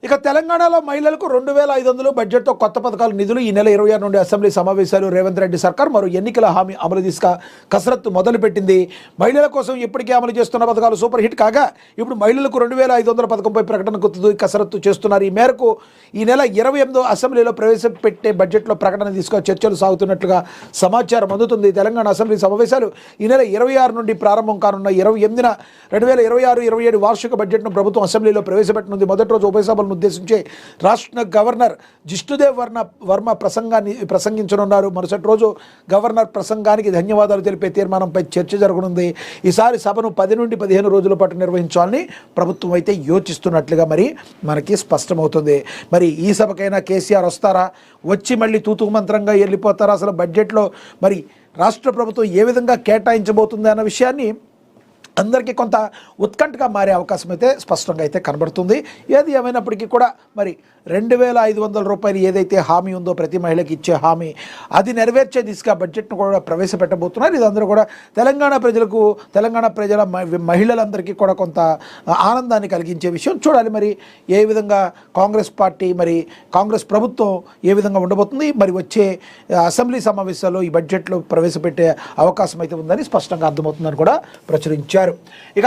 ఇక తెలంగాణలో మహిళలకు 2,500 బడ్జెట్తో కొత్త పథకాలు నిధులు. ఈ నెల 26 నుండి అసెంబ్లీ సమావేశాలు. రేవంత్ రెడ్డి సర్కార్ మరో ఎన్నికల హామీ అమలు దిశగా కసరత్తు మొదలుపెట్టింది. మహిళల కోసం ఇప్పటికే అమలు చేస్తున్న పథకాలు సూపర్ హిట్ కాగా ఇప్పుడు మహిళలకు 2,500 పథకంపై ప్రకటనకు కసరత్తు చేస్తున్నారు. ఈ మేరకు ఈ నెల 28 అసెంబ్లీలో ప్రవేశపెట్టే బడ్జెట్లో ప్రకటన దిశగా చర్చలు సాగుతున్నట్లుగా సమాచారం అందుతుంది. తెలంగాణ అసెంబ్లీ సమావేశాలు ఈ నెల 26 నుండి ప్రారంభం కానున్న 28న 2026-27 వార్షిక బడ్జెట్ను ప్రభుత్వం అసెంబ్లీలో ప్రవేశపెట్టనుంది. మొదటి రోజు ఉభయ సభలను ఉద్దేశించి రాష్ట్ర గవర్నర్ జిష్ణుదేవ్ వర్మ ప్రసంగించనున్నారు. మరుసటి రోజు గవర్నర్ ప్రసంగానికి ధన్యవాదాలు తెలిపే తీర్మానంపై చర్చ జరగనుంది. ఈసారి సభను 10 నుండి 15 రోజుల పాటు నిర్వహించాలని ప్రభుత్వం అయితే యోచిస్తున్నట్లుగా మరి మనకి స్పష్టమవుతుంది. మరి ఈ సభకైనా కేసీఆర్ వస్తారా, వచ్చి మళ్ళీ తూతూ మంత్రంగా వెళ్ళిపోతారా, అసలు బడ్జెట్లో మరి రాష్ట్ర ప్రభుత్వం ఏ విధంగా కేటాయించబోతుంది అన్న విషయాన్ని అందరికీ కొంత ఉత్కంఠగా మారే అవకాశం అయితే స్పష్టంగా అయితే కనబడుతుంది. ఏది ఏమైనప్పటికీ కూడా మరి 2,500 రూపాయలు ఏదైతే హామీ ఉందో ప్రతి మహిళకి ఇచ్చే హామీ, అది నెరవేర్చే దిశగా బడ్జెట్ను కూడా ప్రవేశపెట్టబోతున్నారు. ఇదందరూ కూడా తెలంగాణ ప్రజల మహిళలందరికీ కూడా కొంత ఆనందాన్ని కలిగించే విషయం. చూడాలి మరి ఏ విధంగా కాంగ్రెస్ పార్టీ మరి కాంగ్రెస్ ప్రభుత్వం ఏ విధంగా ఉండబోతుంది. మరి వచ్చే అసెంబ్లీ సమావేశాల్లో ఈ బడ్జెట్లో ప్రవేశపెట్టే అవకాశం అయితే ఉందని స్పష్టంగా అర్థమవుతుందని కూడా ప్రచురించారు. ఇక